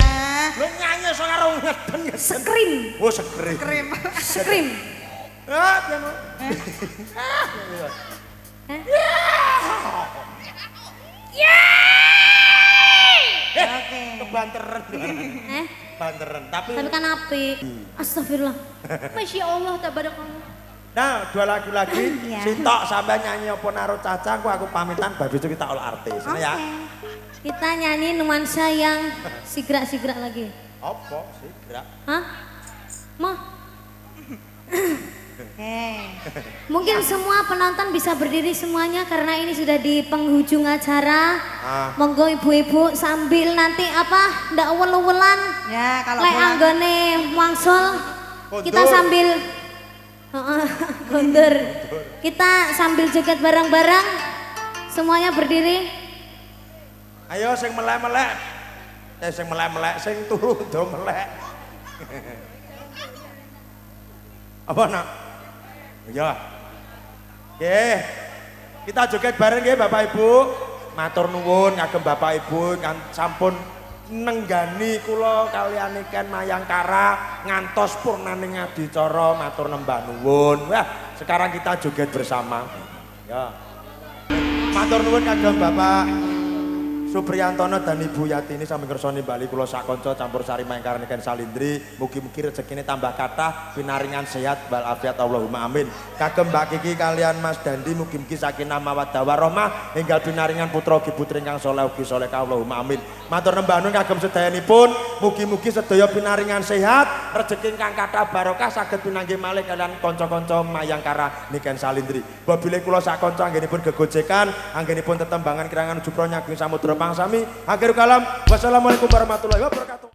Lu nyanyi so karo ngeden. Skrim. Oh, skrim. Skrim. Ah, piano. Oke. Kebanteran. Banteran. Tapi kan apik. Astagfirullah. Masya Allah tabarakallah. Nah, 2 lagu lagi. Sitok sampai nyanyi apa naruh caca, aku pamitan baru itu kita olah artis. Oke. Ya. Kita nyanyi nuansa yang sigrak-sigrak lagi. Apa sigrak? Hah? Mah? Oke. Mungkin semua penonton bisa berdiri semuanya karena ini sudah di penghujung acara. Monggo ibu-ibu sambil nanti apa ndak uwel-uwelan. Ya, kalau lek anggone wangsul kita sambil Guntur. Kita sambil joget bareng-bareng. Semuanya berdiri. Ayo sing melek-melek. Sing melek-melek, sing turu do melek. Apa nak? Ya. Oke. Kita joget bareng nggih Bapak Ibu. Matur nuwun kagem Bapak Ibu kan sampun nenggani kula kaliyan Niken Mayangkara ngantos purnane ngadicara matur nembah nuwun. Wah, sekarang kita joget bersama. Ya. Matur nuwun kagem Bapak Supriyantono dan Ibu Yatini sami ngersani bali kula sak kanca campur sari Mayangkara Niken Salindri. Mugi-mugi rezekine tambah kathah, pinaringan sehat wal afiat Allahumma amin. Kagem Mbak Kiki kalian Mas Dandi mugi-mugi sakinah mawaddah warahmah enggal pinaringan putra ugi putri ingkang saleh ugi saleh Allahumma amin. Matur nembah nuwun kagem sedayanipun, mugi-mugi sedaya pinaringan sehat, rezeki ingkang kathah barokah saged pinanggih malih kalian kanca-kanca Mayangkara Niken Salindri. Babile kula sak kanca anggenipun gegojekan, anggenipun tetembangan kirangan ujub pro nyaging samudra pangsami. Akhirul kalam, wassalamualaikum warahmatullahi wabarakatuh.